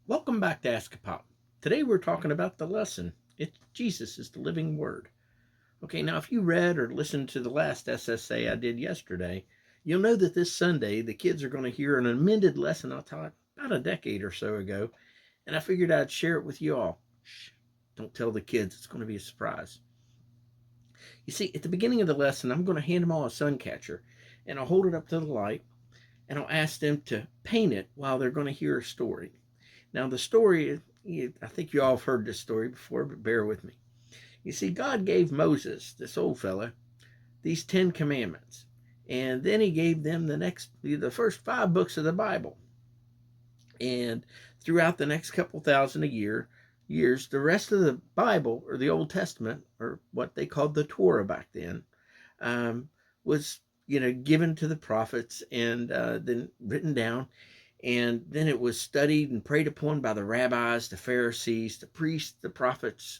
Welcome back to AskAPop. Today we're talking about the lesson. It's Jesus is the living word. Okay, now if you read or listened to the last SSA I did yesterday, you'll know that this Sunday the kids are going to hear an amended lesson I taught about a decade or so ago, and I figured I'd share it with you all. Shh, don't tell the kids, it's going to be a surprise. You see, at the beginning of the lesson, I'm going to hand them all a sun catcher, and I'll hold it up to the light, and I'll ask them to paint it while they're going to hear a story. Now, the story, I think you all have heard this story before, but bear with me. You see, God gave Moses, this old fella, these 10 commandments. And then he gave them the first 5 books of the Bible. And throughout the next couple thousand years, the rest of the Bible, or the Old Testament, or what they called the Torah back then, was given to the prophets and then written down, and then it was studied and prayed upon by the rabbis, the Pharisees, the priests, the prophets,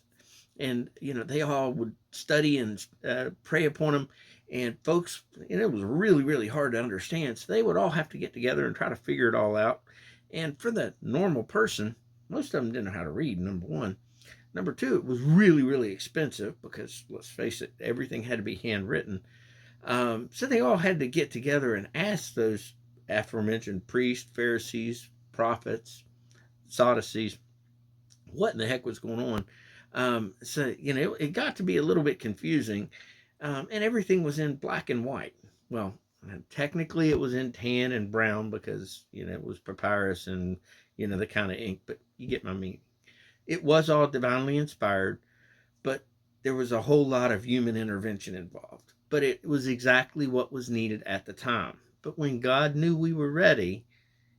and they all would study and pray upon them. And folks, it was really, really hard to understand, so they would all have to get together and try to figure it all out. And for the normal person, most of them didn't know how to read, number one. Number two, it was really, really expensive because, let's face it, everything had to be handwritten. So they all had to get together and ask those aforementioned priests, Pharisees, prophets, Sadducees, what in the heck was going on. So it got to be a little bit confusing, and everything was in black and white. Well, technically it was in tan and brown because it was papyrus and the kind of ink, but you get my meaning. It was all divinely inspired, but there was a whole lot of human intervention involved. But it was exactly what was needed at the time. But when God knew we were ready,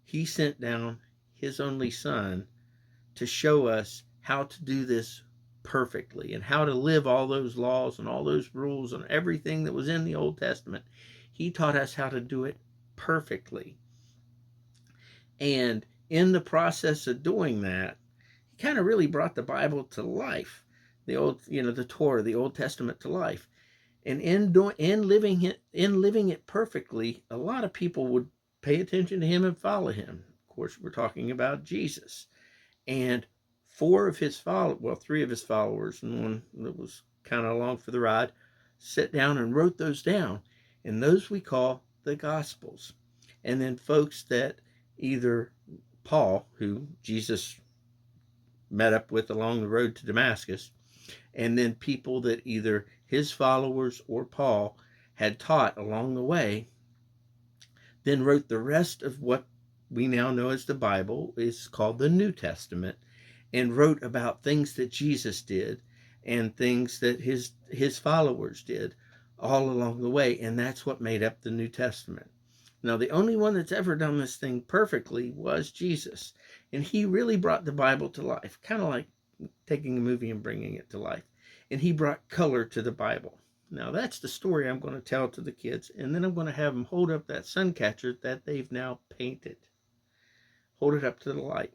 he sent down his only son to show us how to do this perfectly and how to live all those laws and all those rules and everything that was in the Old Testament. He taught us how to do it perfectly. And in the process of doing that, he kind of really brought the Bible to life. The Torah, the Old Testament to life. And in living it perfectly, a lot of people would pay attention to him and follow him. Of course, we're talking about Jesus. And three of his followers, and one that was kind of along for the ride, sat down and wrote those down. And those we call the Gospels. And then folks that either Paul, who Jesus met up with along the road to Damascus, and then people that either his followers or Paul had taught along the way, then wrote the rest of what we now know as the Bible, is called the New Testament, and wrote about things that Jesus did and things that his followers did all along the way, and that's what made up the New Testament. Now, the only one that's ever done this thing perfectly was Jesus, and he really brought the Bible to life, kind of like taking a movie and bringing it to life. And he brought color to the Bible. Now, that's the story I'm going to tell to the kids, and then I'm going to have them hold up that sun catcher that they've now painted. Hold it up to the light.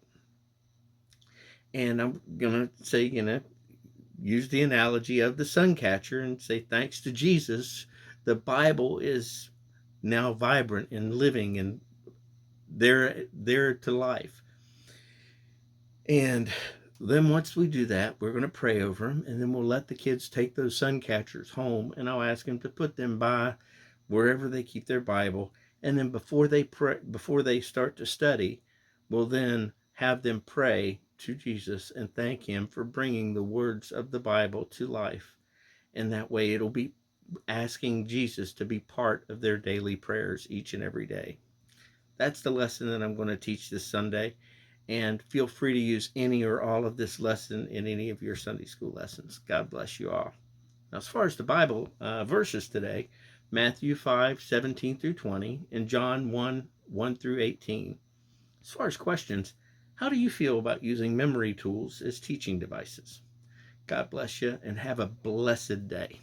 And I'm going to say, use the analogy of the sun catcher and say, thanks to Jesus, the Bible is now vibrant and living and there to life. And then once we do that, we're going to pray over them, and then we'll let the kids take those sun catchers home, and I'll ask them to put them by wherever they keep their Bible. And then before they start to study, we'll then have them pray to Jesus and thank him for bringing the words of the Bible to life. And that way it'll be asking Jesus to be part of their daily prayers each and every day. That's the lesson that I'm going to teach this Sunday. And feel free to use any or all of this lesson in any of your Sunday school lessons. God bless you all. Now, as far as the Bible verses today, Matthew 5:17 through 20, and John 1:1 through 18. As far as questions, how do you feel about using memory tools as teaching devices? God bless you, and have a blessed day.